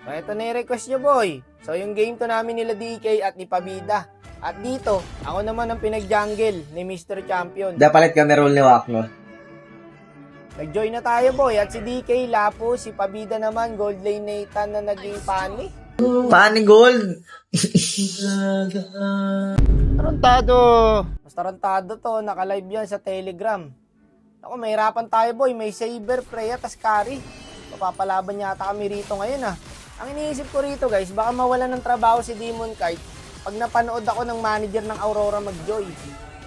Ito na yung request nyo, boy. So, yung game to namin nila DK at ni Pabida. At dito, ako naman ang pinag-jungle ni Mr. Champion. Dapalit kami role ni Wakno. Nag-join na tayo, boy. At si DK, Lapo, si Pabida naman, Gold Lane Nathan na naging pani. Pani gold! Tarantado! Mas tarantado to, naka-live yan sa Telegram. Ako, mahirapan tayo, boy. May Saber, Freya, tas Carry. Papapalaban yata kami rito ngayon, ah. Ang iniisip ko rito, guys, baka mawalan ng trabaho si Demon Kite pag napanood ako ng manager ng Aurora mag-joy.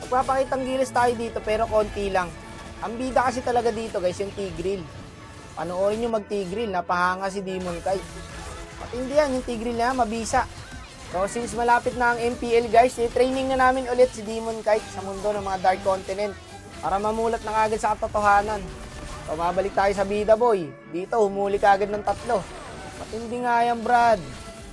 Magpapakitang gilis tayo dito, pero konti lang. Ang bida kasi talaga dito, guys, yung Tigreal. Panoorin nyo mag-Tigreal, napahanga si Demon Kite. Matindi yan, yung Tigreal na yan, mabisa. So, since malapit na ang MPL, guys, training na namin ulit si Demon Kite sa mundo ng mga Dark Continent para mamulat na agad sa katotohanan. So, mabalik tayo sa bida, boy. Dito, humuli ka agad ng 3. Matindi nga yan, Brad.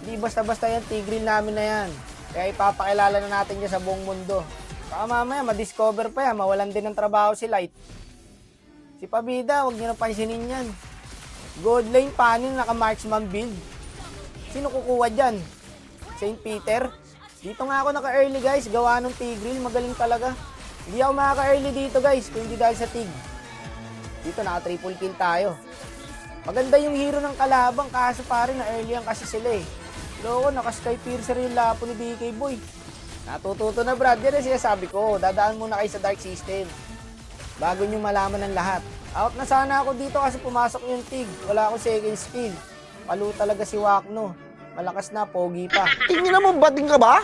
Hindi basta-basta yan, Tigreal namin na yan. Kaya ipapakilala na natin yan sa buong mundo. Baka mamaya, madiscover pa yan, mawalan din ng trabaho si Light. Si Pabida, huwag niyo na pansinin yan. Gold Lane, panin, naka-marksman build. Sino kukuha dyan? St. Peter? Dito nga ako naka-early, guys. Gawa ng Tigreal, magaling talaga. Hindi ako makaka-early dito, guys, kung hindi dahil sa Tig. Dito, naka-triple kill tayo. Maganda yung hero ng kalabang, kaso pare na early yan kasi sila eh. Loko, naka-sky piercer yung Lapo ni DK boy. Natututo na, Brad. Yan ang sinasabi ko. Dadaan muna kayo sa dark system bago nyo malaman ng lahat. Out na sana ako dito kasi pumasok yung Tig. Wala akong second skill. Palo talaga si Wakno. Malakas na, pogi pa. Tingin mo, bating ka ba?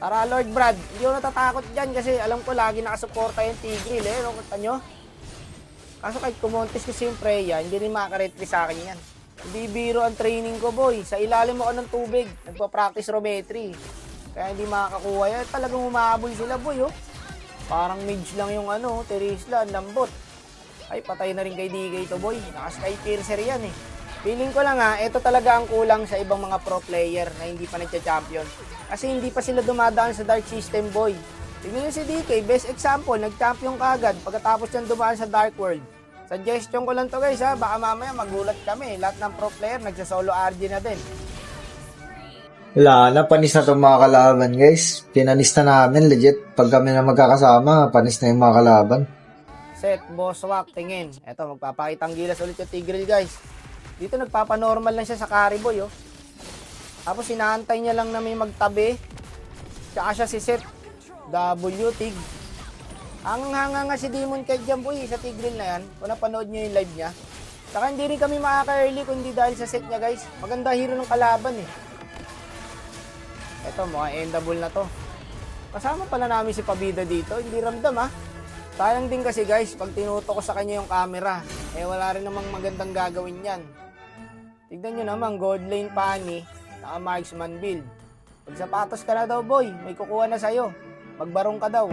Tara, Lord Brad. Hindi ako natatakot dyan kasi alam ko lagi nakasuporta yung Tigreal eh. Nakita nyo? Kaso kahit kumontes kasi yung Freya, hindi rin makaretry sa akin yan. Hindi biro ang training ko, boy. Sa ilalim ako ng tubig. Nagpa-practice rometry. Kaya hindi makakakuha yan. Talagang humahabol sila, boy, oh. Parang mage lang yung Terisla, lambot. Ay, patay na rin kay DK to, boy. Naka-sky piercer yan, eh. Feeling ko lang, ito talaga ang kulang sa ibang mga pro player na hindi pa nagcha-champion. Kasi hindi pa sila dumadaan sa dark system, boy. Tingnan nyo si DK, best example, nag-champion kagad pagkatapos niyang dumaan sa Dark World. Suggestion ko lang to, guys, baka mamaya magulat kami. Lahat ng pro player nagsasolo RG na din. Wala na, panis na itong mga kalaban, guys. Pinanis na namin, legit. Pag kami na magkakasama, panis na yung mga kalaban. Set, boss, wak, tingin. Eto, magpapakitang gilas ulit yung Tigreal, guys. Dito nagpapanormal lang siya sa carry boy, oh. Tapos inaantay niya lang na may magtabi. Tsaka siya si Set. W, Tig. Ang hanga nga si Demon Kite dyan, boy, sa Tigreal na yan. Kung napanood nyo yung live niya. Saka hindi rin kami makaka-early kundi dahil sa set niya, guys. Maganda hero ng kalaban, eh. Eto, mukhang endable na to. Kasama pala namin si Pabida dito. Hindi ramdam, ha. Sayang din kasi, guys, pag tinuto ko sa kanya yung camera, wala rin namang magandang gagawin yan. Tignan nyo naman, Gold Lane Pani, naka-marksman build. Pag sapatos ka na daw, boy, may kukuha na sa'yo. Magbarong ka daw.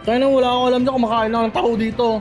Kaya nang wala akong alam na kumakain lang ng tao dito.